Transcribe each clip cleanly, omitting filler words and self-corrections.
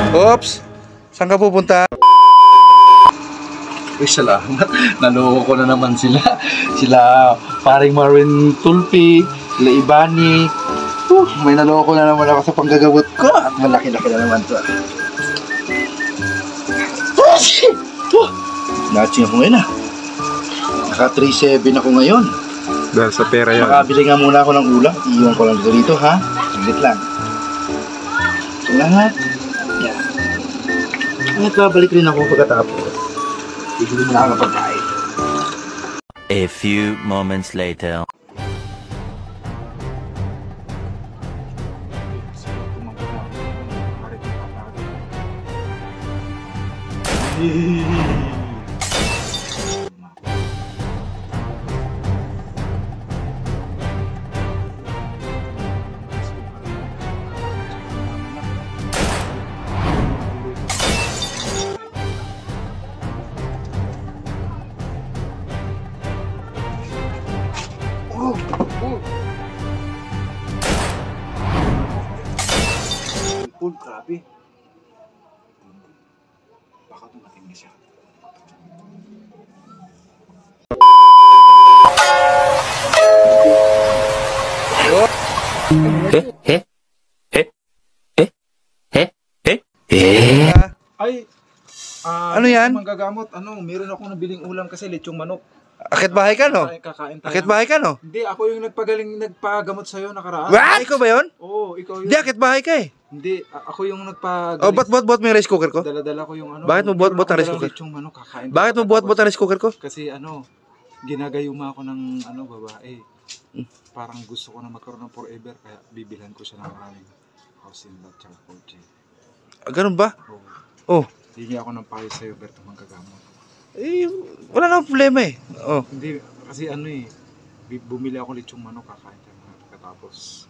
Oops! Saan ka pupunta? Uy, salamat. Naloko ko na naman sila. Sila paring Marvin Tulpi, sila Ibani. May naloko na naman ako sa panggagamot ko. At malaki-laki na naman to. Natching ako ngayon Naka 3.7 ako ngayon. Dahil sa pera yan. Makabili nga muna ako ng ulam. Iiwan ko lang dito ha. Saglit lang. Salamat. Yan. At babalik rin ako pagkatapos. Bibili mo na ako ng pagkain. A few moments later. Grabe. Baka dumating na siya. Ay, ano yan? Manggagamot, meron ako nabiling ulam kasi lechong manok. Akit bahay ka, no? Kakain tayo. Akit bahay ka, no? Hindi, ako yung nagpagamot sa'yo nakaraan. What? Ikaw ba yun? Oo, ikaw yun. Hindi, akit bahay ka eh. Hindi, ako yung nagpagalit. Oh, ba't mo yung rice cooker ko? Dala-dala ko yung Bakit mo buhat ang rice cooker? Lechong manok, kakain. Bakit mo buhat ang rice cooker ko? Kasi ginagayuma ako ng babae. Parang gusto ko na magkaroon ng forever, kaya bibilhan ko siya ng maraming house in lot tsaka kotse. Ganun ba? Oo. Oh. Hindi ako ng payo sa'yo, Berto, manggagamot. Eh, wala nang problema eh. Oh. Hindi, kasi bumili ako lechong manok, kakain tayo pagkatapos.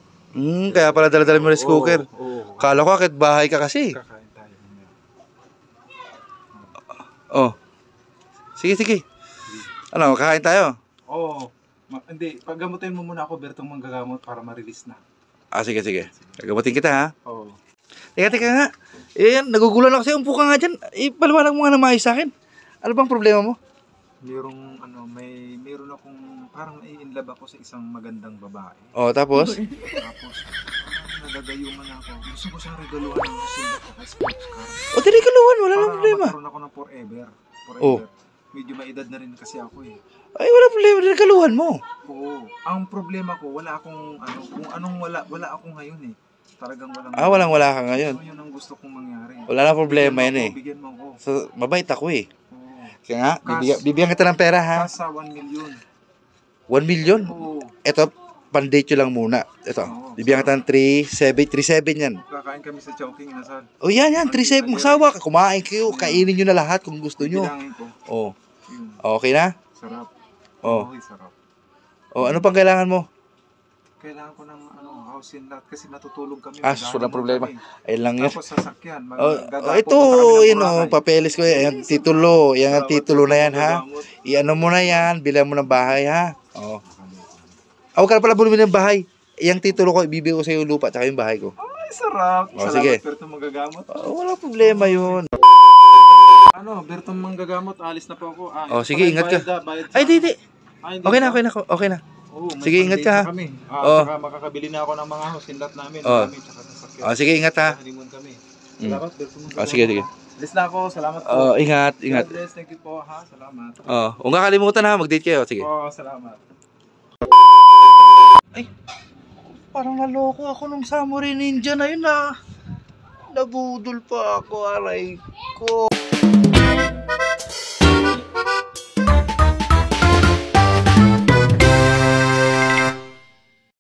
Kaya pala dala-dala mo rice cooker. Oo. Kala ko akit bahay ka kasi. Kakain tayo. Oh. Sige. Ano, kakain tayo? Oo. Hindi, paggamutin mo muna ako, Bertong manggagamot para ma-release na. Sige. Gagamutin kita ha. Oo. Teka nga. Nagugulan ako sa'yo. Umpo ka nga dyan. Paliwanag mo nga na maayos sa akin. Ano bang problema mo? Meron akong parang nai-inlove ako sa isang magandang babae. Oh, tapos? Tapos, nagagayuman ako. Gusto ko siyang regaluhan ng silver at sports car. O, tinikaluhan. Wala nang problema. Para magkaroon ako ng forever. Oh. Medyo may edad na rin kasi ako eh. Ay, wala problema. Tinikaluhan mo. Oo. Ang problema ko, wala akong wala ako ngayon eh. Talagang wala ka ngayon. Yun ang gusto kong mangyari. Wala nang problema yan eh. Bigyan mo ako. So, mabait ako eh. Oo. Kaya nga, bibigyan kita ng pera ha. Kasa 1 million. 1 million? Oo. Ito, pan-date nyo lang muna. Ito, bibigyan kita ng 3.7 yan. Kakain kami sa Chowking, Inasal. Oh, yan. 3.7. Magsawa ka. Kumain kayo. Kainin nyo na lahat kung gusto nyo. Bilangin ko. Oh. Okay na? Sarap. Oh. Okay, sarap. Oh, ano pang kailangan mo? Kailangan ko ng house in lot kasi natutulog kami. Walang problema. Ayun lang yan. Tapos sasakyan. Ito, papeles ko. Yan, titulo. Yan ang titulo na yan, ha? Iano mo na yan. Bilang mo ng bahay, ha? Oh. Huwag ka na pala bumili ng bahay. Yung titulo ko, ibibigay ko sa iyo lupa at yung bahay ko. Ay, sarap. Sige. Bertong manggagamot. Walang problema yun. Bertong manggagamot. Alis na po ako. Sige, ingat ka. Ay, di. Okay na. Sige, ingat ka ha. Saka makakabili na ako ng mga house in lot namin. Sige, ingat ha. Honeymoon kami. Salamat, Bertong manggagamot. Sige. Alis na ako. Salamat po. Ingat. God bless. Thank you po ha. Salamat. Huwag nga kalimutan ha. Mag-date kayo. Sige. Salamat. Ay, parang naloko ako nung Samurai Ninja na yun na. Nabudol pa ako, aray ko.